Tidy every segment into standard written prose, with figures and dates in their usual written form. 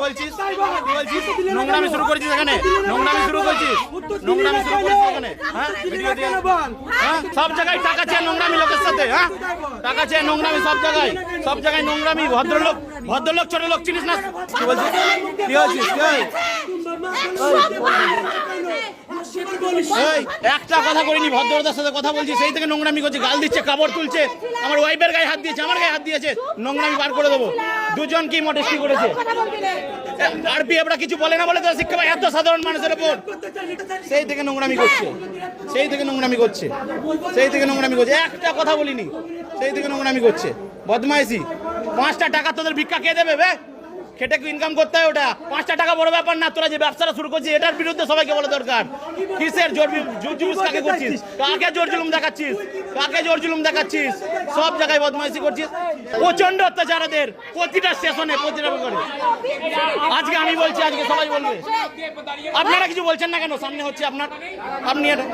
বলছিস নোংরামি শুরু করেছিস এখানে, নোংরামি শুরু করেছিস এখানে, হ্যাঁ ভিডিও দিয়ে, হ্যাঁ সব জায়গায় টাকা চেয়ে নোংরামি লোকের সাথে, হ্যাঁ টাকা চেয়ে নোংরামি সব জায়গায় নোংরামি। ভদ্রলোক ছোট লোক চিনিস না? কি বলছিস? কি হয়েছিস? একটা কথা করিনি, ভদ্রতার সাথে কথা বলছি, সেই থেকে নোংরামি করছে, গাল দিচ্ছে, কাপড় তুলছে, আমার ওয়াইফের গায়ে হাত দিয়েছে, আমার গায়ে হাত দিয়েছে, নোংরামি বার করে দেবো। দুজন কি মডেস্টি করেছে? আরপিএফরা কিছু বলে না বলে তো শিক্ষা পায় এত সাধারণ মানুষের উপর, সেই থেকে নোংরামি করছে, একটা কথা বলিনি, সেই থেকে নোংরামি করছে, বদমাইশি। 5টা টাকা তোদের ভিক্ষা কে দেবে বে? খেটে ইনকাম করতে হয়, ওটা 5টা টাকা বড় ব্যাপার না। তোরা যে ব্যবসাটা শুরু করছিস এটার বিরুদ্ধে সবাইকে বলা দরকার। কিসের জোর জুলুম কাকে করছিস? কাকে জোর জুলুম দেখাচ্ছিস? সব জায়গায় বদমাইশি করছিস, প্রচন্ড অত্যাচারদের, প্রতিটা স্টেশনে প্রতিটা করে। আজকে আমি বলছি, আজকে সবাই বলবে। আপনারা কিছু বলছেন না কেন? সামনে হচ্ছে আপনার, আপনি এটা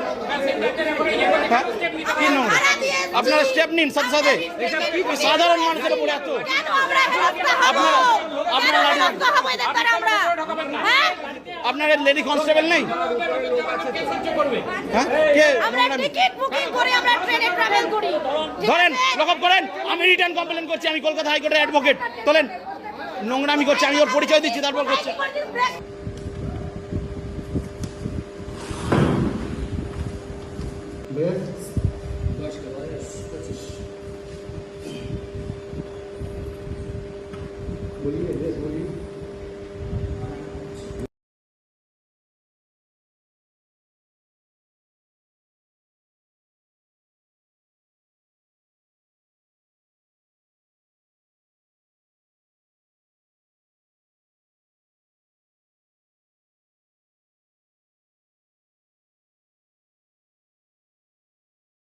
কি নোংরা, আপনারা স্টেপ নিন সাথে সাথে। সাধারণ মানুষের উপরে এত আপনার লেডি কনস্টেবল নেই? ধরেন লকআপ করেন, আমি রিটার্ন কমপ্লেন করছি, আমি কলকাতা হাইকোর্টের অ্যাডভোকেট। তোলেন, নোংরামি করছে, আমি ওর পরিচয় দিচ্ছি, তারপর করছে। Left